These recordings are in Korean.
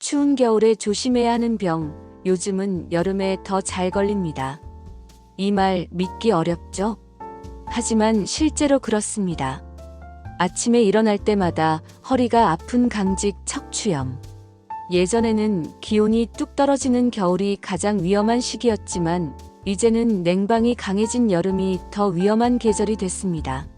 추운 겨울에 조심해야 하는 병, 요즘은 여름에 더 잘 걸립니다. 이 말 믿기 어렵죠? 하지만 실제로 그렇습니다. 아침에 일어날 때마다 허리가 아픈 강직 척추염. 예전에는 기온이 뚝 떨어지는 겨울이 가장 위험한 시기였지만 이제는 냉방이 강해진 여름이 더 위험한 계절이 됐습니다.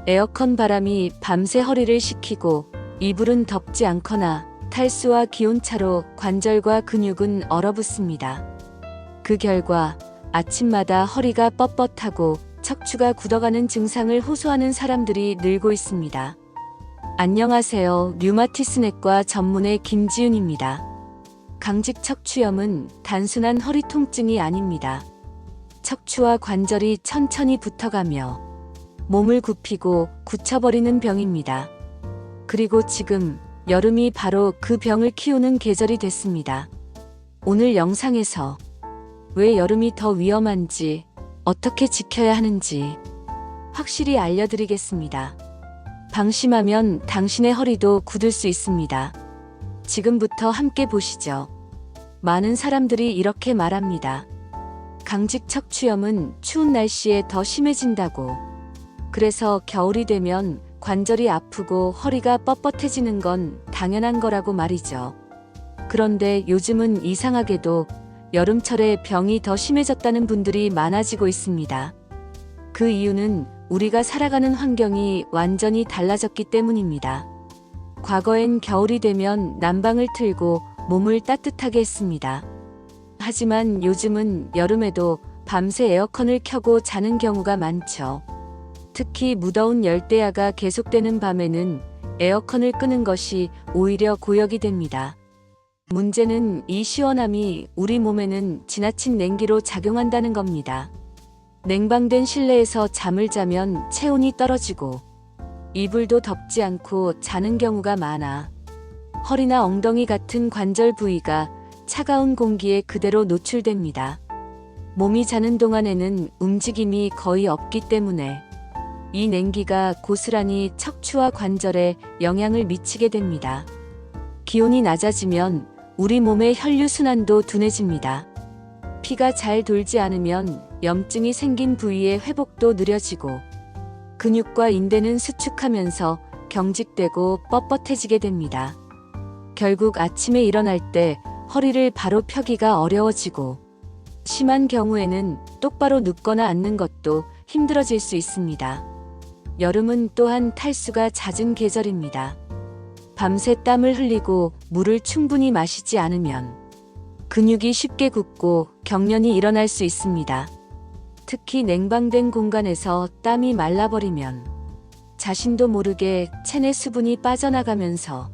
에어컨 바람이 밤새 허리를 식히고 이불은 덮지 않거나 탈수와 기온차로 관절과 근육은 얼어붙습니다. 그 결과 아침마다 허리가 뻣뻣하고 척추가 굳어가는 증상을 호소하는 사람들이 늘고 있습니다. 안녕하세요. 류마티스내과 전문의 김지윤입니다. 강직 척추염은 단순한 허리 통증이 아닙니다. 척추와 관절이 천천히 붙어가며 몸을 굽히고 굳혀버리는 병입니다. 그리고 지금 여름이 바로 그 병을 키우는 계절이 됐습니다. 오늘 영상에서 왜 여름이 더 위험한지, 어떻게 지켜야 하는지 확실히 알려드리겠습니다. 방심하면 당신의 허리도 굳을 수 있습니다. 지금부터 함께 보시죠. 많은 사람들이 이렇게 말합니다. 강직 척추염은 추운 날씨에 더 심해진다고. 그래서 겨울이 되면 관절이 아프고 허리가 뻣뻣해지는 건 당연한 거라고 말이죠. 그런데 요즘은 이상하게도 여름철에 병이 더 심해졌다는 분들이 많아지고 있습니다. 그 이유는 우리가 살아가는 환경이 완전히 달라졌기 때문입니다. 과거엔 겨울이 되면 난방을 틀고 몸을 따뜻하게 했습니다. 하지만 요즘은 여름에도 밤새 에어컨을 켜고 자는 경우가 많죠. 특히 무더운 열대야가 계속되는 밤에는 에어컨을 끄는 것이 오히려 고역이 됩니다. 문제는 이 시원함이 우리 몸에는 지나친 냉기로 작용한다는 겁니다. 냉방된 실내에서 잠을 자면 체온이 떨어지고 이불도 덮지 않고 자는 경우가 많아 허리나 엉덩이 같은 관절 부위가 차가운 공기에 그대로 노출됩니다. 몸이 자는 동안에는 움직임이 거의 없기 때문에 이 냉기가 고스란히 척추와 관절에 영향을 미치게 됩니다. 기온이 낮아지면 우리 몸의 혈류순환도 둔해집니다. 피가 잘 돌지 않으면 염증이 생긴 부위의 회복도 느려지고 근육과 인대는 수축하면서 경직되고 뻣뻣해지게 됩니다. 결국 아침에 일어날 때 허리를 바로 펴기가 어려워지고 심한 경우에는 똑바로 눕거나 앉는 것도 힘들어질 수 있습니다. 여름은 또한 탈수가 잦은 계절입니다. 밤새 땀을 흘리고 물을 충분히 마시지 않으면 근육이 쉽게 굳고 경련이 일어날 수 있습니다. 특히 냉방된 공간에서 땀이 말라버리면 자신도 모르게 체내 수분이 빠져나가면서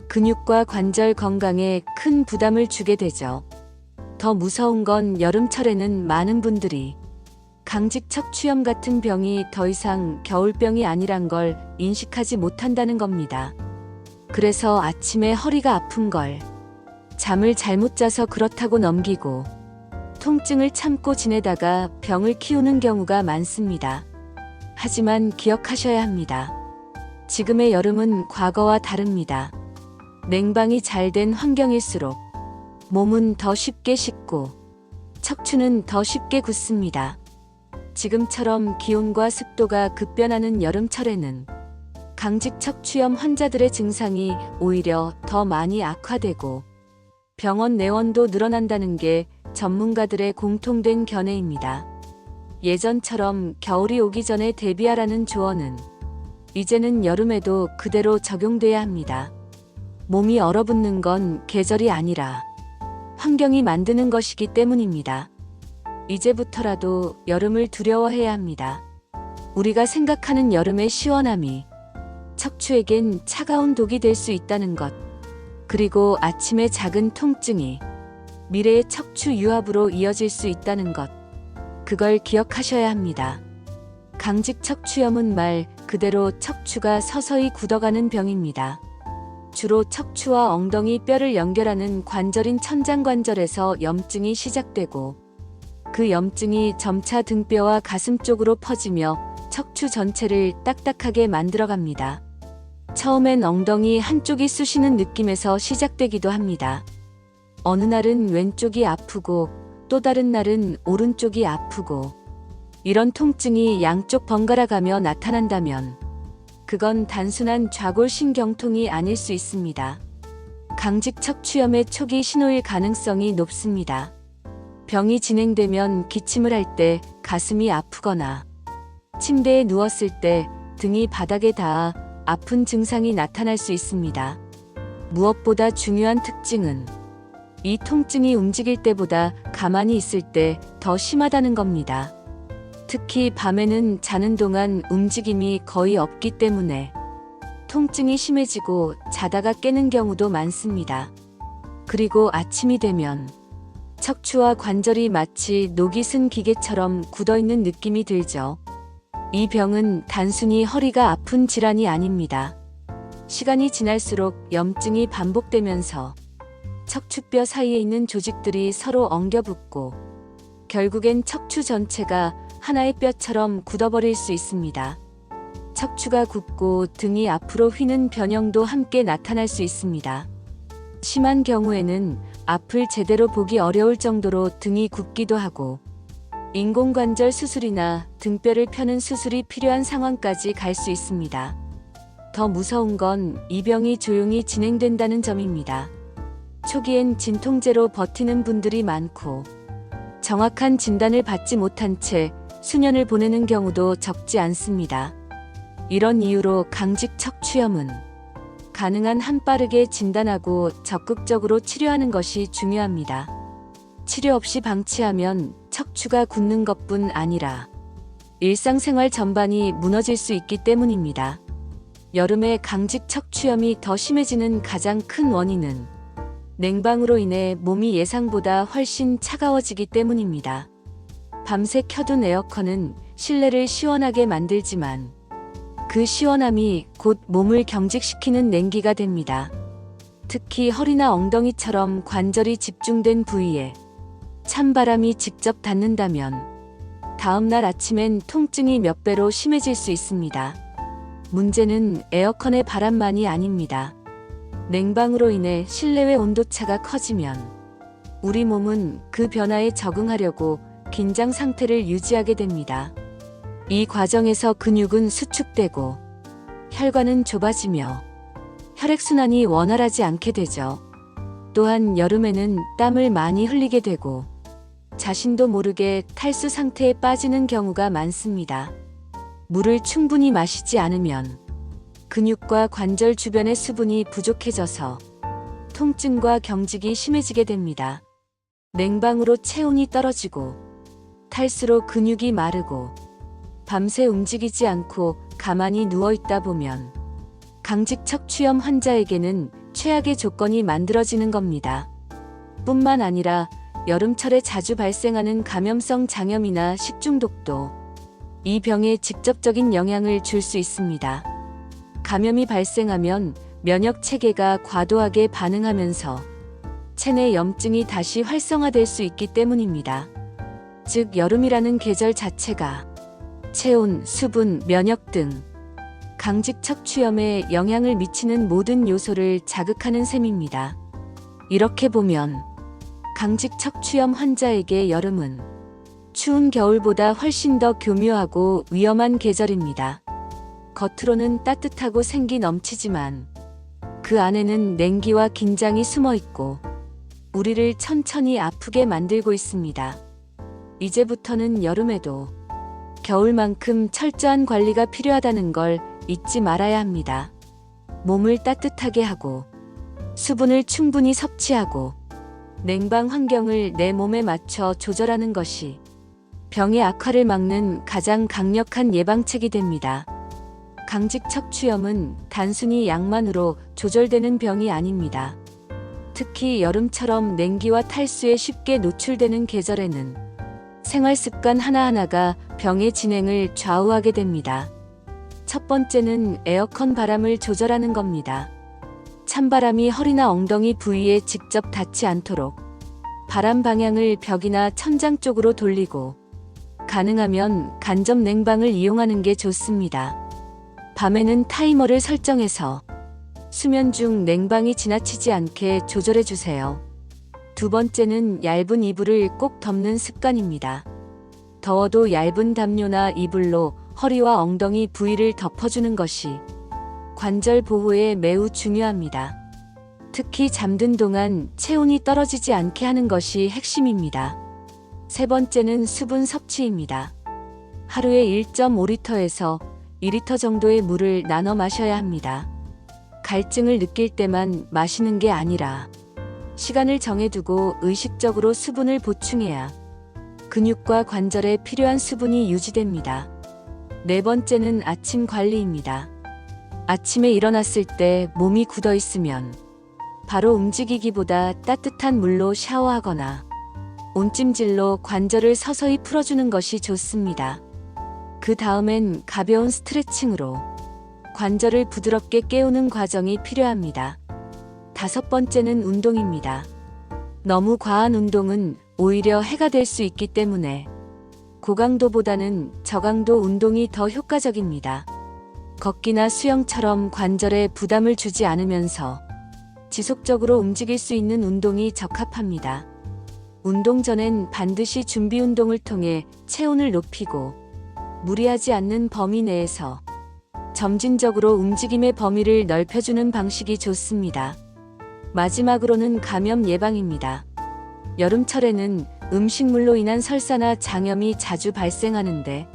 근육과 관절 건강에 큰 부담을 주게 되죠. 더 무서운 건 여름철에는 많은 분들이 강직 척추염 같은 병이 더 이상 겨울병이 아니란 걸 인식하지 못한다는 겁니다. 그래서 아침에 허리가 아픈 걸 잠을 잘못 자서 그렇다고 넘기고 통증을 참고 지내다가 병을 키우는 경우가 많습니다. 하지만 기억하셔야 합니다. 지금의 여름은 과거와 다릅니다. 냉방이 잘 된 환경일수록 몸은 더 쉽게 식고 척추는 더 쉽게 굳습니다. 지금처럼 기온과 습도가 급변하는 여름철에는 강직 척추염 환자들의 증상이 오히려 더 많이 악화되고 병원 내원도 늘어난다는 게 전문가들의 공통된 견해입니다. 예전처럼 겨울이 오기 전에 대비하라는 조언은 이제는 여름에도 그대로 적용돼야 합니다. 몸이 얼어붙는 건 계절이 아니라 환경이 만드는 것이기 때문입니다. 이제부터라도 여름을 두려워해야 합니다. 우리가 생각하는 여름의 시원함이 척추에겐 차가운 독이 될 수 있다는 것, 그리고 아침의 작은 통증이 미래의 척추 유압으로 이어질 수 있다는 것, 그걸 기억하셔야 합니다. 강직 척추염은 말 그대로 척추가 서서히 굳어가는 병입니다. 주로 척추와 엉덩이 뼈를 연결하는 관절인 천장관절에서 염증이 시작되고 그 염증이 점차 등뼈와 가슴 쪽으로 퍼지며 척추 전체를 딱딱하게 만들어갑니다. 처음엔 엉덩이 한쪽이 쑤시는 느낌에서 시작되기도 합니다. 어느 날은 왼쪽이 아프고 또 다른 날은 오른쪽이 아프고 이런 통증이 양쪽 번갈아 가며 나타난다면 그건 단순한 좌골신경통이 아닐 수 있습니다. 강직 척추염의 초기 신호일 가능성이 높습니다. 병이 진행되면 기침을 할 때 가슴이 아프거나 침대에 누웠을 때 등이 바닥에 닿아 아픈 증상이 나타날 수 있습니다. 무엇보다 중요한 특징은 이 통증이 움직일 때보다 가만히 있을 때 더 심하다는 겁니다. 특히 밤에는 자는 동안 움직임이 거의 없기 때문에 통증이 심해지고 자다가 깨는 경우도 많습니다. 그리고 아침이 되면 척추와 관절이 마치 녹이 쓴 기계처럼 굳어있는 느낌이 들죠. 이 병은 단순히 허리가 아픈 질환이 아닙니다. 시간이 지날수록 염증이 반복되면서 척추뼈 사이에 있는 조직들이 서로 엉겨붙고 결국엔 척추 전체가 하나의 뼈처럼 굳어버릴 수 있습니다. 척추가 굽고 등이 앞으로 휘는 변형도 함께 나타날 수 있습니다. 심한 경우에는 앞을 제대로 보기 어려울 정도로 등이 굽기도 하고 인공관절 수술이나 등뼈를 펴는 수술이 필요한 상황까지 갈 수 있습니다. 더 무서운 건 이 병이 조용히 진행된다는 점입니다. 초기엔 진통제로 버티는 분들이 많고 정확한 진단을 받지 못한 채 수년을 보내는 경우도 적지 않습니다. 이런 이유로 강직 척추염은 가능한 한 빠르게 진단하고 적극적으로 치료하는 것이 중요합니다. 치료 없이 방치하면 척추가 굳는 것뿐 아니라 일상생활 전반이 무너질 수 있기 때문입니다. 여름에 강직 척추염이 더 심해지는 가장 큰 원인은 냉방으로 인해 몸이 예상보다 훨씬 차가워지기 때문입니다. 밤새 켜둔 에어컨은 실내를 시원하게 만들지만 그 시원함이 곧 몸을 경직시키는 냉기가 됩니다. 특히 허리나 엉덩이처럼 관절이 집중된 부위에 찬바람이 직접 닿는다면 다음날 아침엔 통증이 몇 배로 심해질 수 있습니다. 문제는 에어컨의 바람만이 아닙니다. 냉방으로 인해 실내외 온도차가 커지면 우리 몸은 그 변화에 적응하려고 긴장 상태를 유지하게 됩니다. 이 과정에서 근육은 수축되고 혈관은 좁아지며 혈액순환이 원활하지 않게 되죠. 또한 여름에는 땀을 많이 흘리게 되고 자신도 모르게 탈수 상태에 빠지는 경우가 많습니다. 물을 충분히 마시지 않으면 근육과 관절 주변의 수분이 부족해져서 통증과 경직이 심해지게 됩니다. 냉방으로 체온이 떨어지고 탈수로 근육이 마르고 밤새 움직이지 않고 가만히 누워있다 보면 강직 척추염 환자에게는 최악의 조건이 만들어지는 겁니다. 뿐만 아니라 여름철에 자주 발생하는 감염성 장염이나 식중독도 이 병에 직접적인 영향을 줄 수 있습니다. 감염이 발생하면 면역 체계가 과도하게 반응하면서 체내 염증이 다시 활성화될 수 있기 때문입니다. 즉 여름이라는 계절 자체가 체온, 수분, 면역 등 강직 척추염에 영향을 미치는 모든 요소를 자극하는 셈입니다. 이렇게 보면 강직 척추염 환자에게 여름은 추운 겨울보다 훨씬 더 교묘하고 위험한 계절입니다. 겉으로는 따뜻하고 생기 넘치지만 그 안에는 냉기와 긴장이 숨어 있고 우리를 천천히 아프게 만들고 있습니다. 이제부터는 여름에도 겨울만큼 철저한 관리가 필요하다는 걸 잊지 말아야 합니다. 몸을 따뜻하게 하고 수분을 충분히 섭취하고 냉방 환경을 내 몸에 맞춰 조절하는 것이 병의 악화를 막는 가장 강력한 예방책이 됩니다. 강직 척추염은 단순히 약만으로 조절되는 병이 아닙니다. 특히 여름처럼 냉기와 탈수에 쉽게 노출되는 계절에는 생활 습관 하나하나가 병의 진행을 좌우하게 됩니다. 첫 번째는 에어컨 바람을 조절하는 겁니다. 찬바람이 허리나 엉덩이 부위에 직접 닿지 않도록 바람 방향을 벽이나 천장 쪽으로 돌리고 가능하면 간접 냉방을 이용하는 게 좋습니다. 밤에는 타이머를 설정해서 수면 중 냉방이 지나치지 않게 조절해 주세요. 두 번째는 얇은 이불을 꼭 덮는 습관입니다. 더워도 얇은 담요나 이불로 허리와 엉덩이 부위를 덮어주는 것이 관절 보호에 매우 중요합니다. 특히 잠든 동안 체온이 떨어지지 않게 하는 것이 핵심입니다. 세 번째는 수분 섭취입니다. 하루에 1.5리터에서 2리터 정도의 물을 나눠 마셔야 합니다. 갈증을 느낄 때만 마시는 게 아니라 시간을 정해두고 의식적으로 수분을 보충해야 근육과 관절에 필요한 수분이 유지됩니다. 네 번째는 아침 관리입니다. 아침에 일어났을 때 몸이 굳어 있으면 바로 움직이기보다 따뜻한 물로 샤워하거나 온찜질로 관절을 서서히 풀어주는 것이 좋습니다. 그 다음엔 가벼운 스트레칭으로 관절을 부드럽게 깨우는 과정이 필요합니다. 다섯 번째는 운동입니다. 너무 과한 운동은 오히려 해가 될 수 있기 때문에 고강도보다는 저강도 운동이 더 효과적입니다. 걷기나 수영처럼 관절에 부담을 주지 않으면서 지속적으로 움직일 수 있는 운동이 적합합니다. 운동 전엔 반드시 준비 운동을 통해 체온을 높이고 무리하지 않는 범위 내에서 점진적으로 움직임의 범위를 넓혀주는 방식이 좋습니다. 마지막으로는 감염 예방입니다. 여름철에는 음식물로 인한 설사나 장염이 자주 발생하는데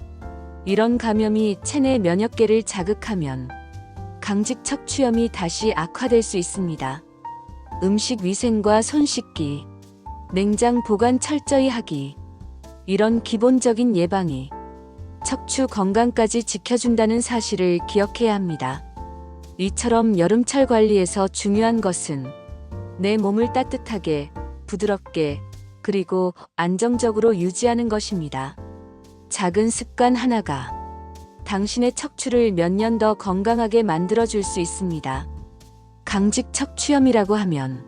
이런 감염이 체내 면역계를 자극하면 강직 척추염이 다시 악화될 수 있습니다. 음식 위생과 손 씻기, 냉장 보관 철저히 하기, 이런 기본적인 예방이 척추 건강까지 지켜준다는 사실을 기억해야 합니다. 이처럼 여름철 관리에서 중요한 것은 내 몸을 따뜻하게, 부드럽게, 그리고 안정적으로 유지하는 것입니다. 작은 습관 하나가 당신의 척추를 몇 년 더 건강하게 만들어줄 수 있습니다. 강직 척추염이라고 하면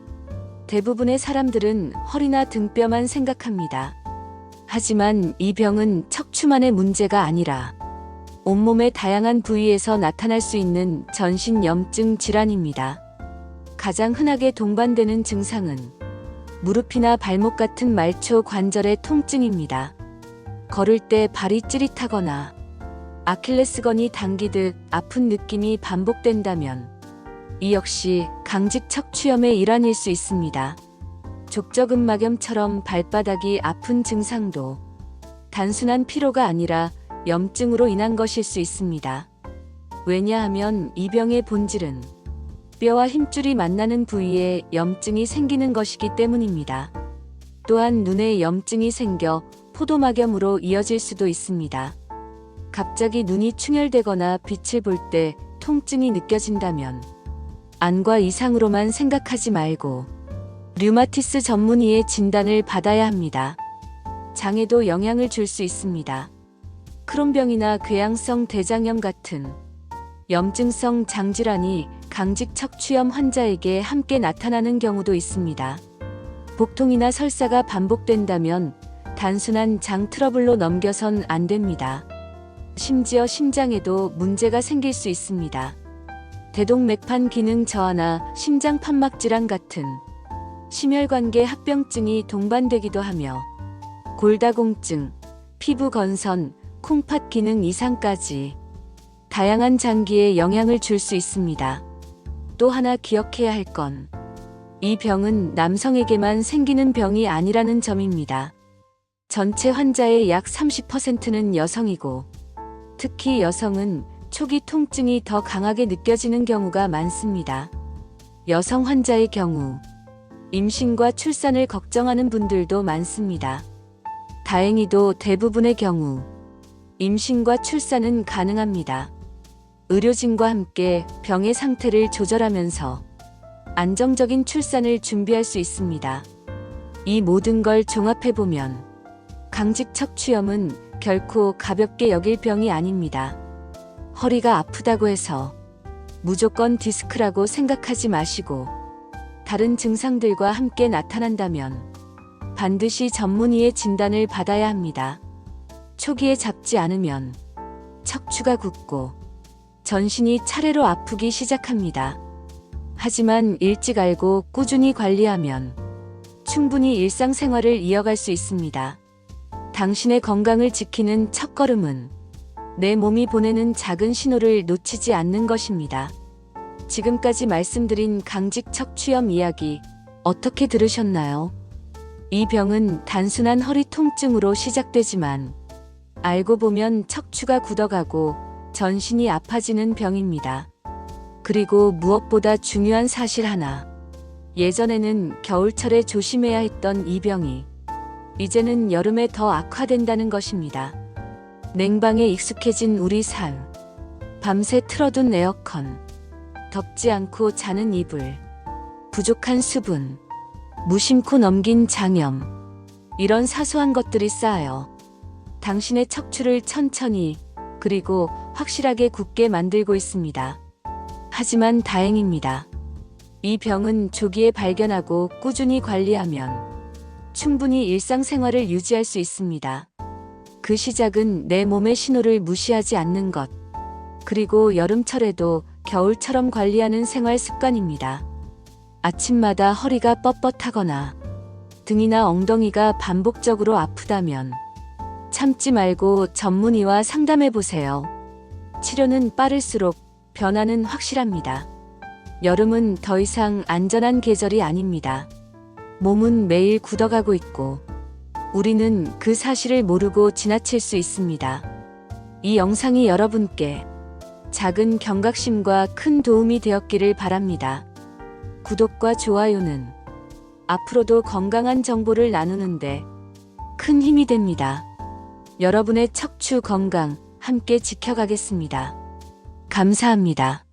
대부분의 사람들은 허리나 등뼈만 생각합니다. 하지만 이 병은 척추만의 문제가 아니라 온몸의 다양한 부위에서 나타날 수 있는 전신 염증 질환입니다. 가장 흔하게 동반되는 증상은 무릎이나 발목 같은 말초 관절의 통증입니다. 걸을 때 발이 찌릿하거나 아킬레스건이 당기듯 아픈 느낌이 반복된다면 이 역시 강직 척추염의 일환일 수 있습니다. 족저근막염처럼 발바닥이 아픈 증상도 단순한 피로가 아니라 염증으로 인한 것일 수 있습니다. 왜냐하면 이 병의 본질은 뼈와 힘줄이 만나는 부위에 염증이 생기는 것이기 때문입니다. 또한 눈에 염증이 생겨 포도막염으로 이어질 수도 있습니다. 갑자기 눈이 충혈되거나 빛을 볼 때 통증이 느껴진다면 안과 이상으로만 생각하지 말고 류마티스 전문의의 진단을 받아야 합니다. 장에도 영향을 줄 수 있습니다. 크론병이나 궤양성 대장염 같은 염증성 장질환이 강직 척추염 환자에게 함께 나타나는 경우도 있습니다. 복통이나 설사가 반복된다면 단순한 장 트러블로 넘겨선 안 됩니다. 심지어 심장에도 문제가 생길 수 있습니다. 대동맥판 기능 저하나 심장 판막 질환 같은 심혈관계 합병증이 동반되기도 하며 골다공증, 피부 건선, 콩팥 기능 이상까지 다양한 장기에 영향을 줄 수 있습니다. 또 하나 기억해야 할 건 이 병은 남성에게만 생기는 병이 아니라는 점입니다. 전체 환자의 약 30%는 여성이고 특히 여성은 초기 통증이 더 강하게 느껴지는 경우가 많습니다. 여성 환자의 경우 임신과 출산을 걱정하는 분들도 많습니다. 다행히도 대부분의 경우 임신과 출산은 가능합니다. 의료진과 함께 병의 상태를 조절하면서 안정적인 출산을 준비할 수 있습니다. 이 모든 걸 종합해보면 강직 척추염은 결코 가볍게 여길 병이 아닙니다. 허리가 아프다고 해서 무조건 디스크라고 생각하지 마시고 다른 증상들과 함께 나타난다면 반드시 전문의의 진단을 받아야 합니다. 초기에 잡지 않으면 척추가 굳고 전신이 차례로 아프기 시작합니다. 하지만 일찍 알고 꾸준히 관리하면 충분히 일상생활을 이어갈 수 있습니다. 당신의 건강을 지키는 첫걸음은 내 몸이 보내는 작은 신호를 놓치지 않는 것입니다. 지금까지 말씀드린 강직 척추염 이야기 어떻게 들으셨나요? 이 병은 단순한 허리 통증으로 시작되지만 알고 보면 척추가 굳어가고 전신이 아파지는 병입니다. 그리고 무엇보다 중요한 사실 하나. 예전에는 겨울철에 조심해야 했던 이 병이 이제는 여름에 더 악화된다는 것입니다. 냉방에 익숙해진 우리 삶. 밤새 틀어둔 에어컨. 덥지 않고 자는 이불. 부족한 수분. 무심코 넘긴 장염. 이런 사소한 것들이 쌓여 당신의 척추를 천천히 그리고 확실하게 굳게 만들고 있습니다. 하지만 다행입니다. 이 병은 조기에 발견하고 꾸준히 관리하면 충분히 일상생활을 유지할 수 있습니다. 그 시작은 내 몸의 신호를 무시하지 않는 것, 그리고 여름철에도 겨울처럼 관리하는 생활 습관입니다. 아침마다 허리가 뻣뻣하거나 등이나 엉덩이가 반복적으로 아프다면 참지 말고 전문의와 상담해 보세요. 치료는 빠를수록 변화는 확실합니다. 여름은 더 이상 안전한 계절이 아닙니다. 몸은 매일 굳어가고 있고 우리는 그 사실을 모르고 지나칠 수 있습니다. 이 영상이 여러분께 작은 경각심과 큰 도움이 되었기를 바랍니다. 구독과 좋아요는 앞으로도 건강한 정보를 나누는데 큰 힘이 됩니다. 여러분의 척추 건강 함께 지켜가겠습니다. 감사합니다.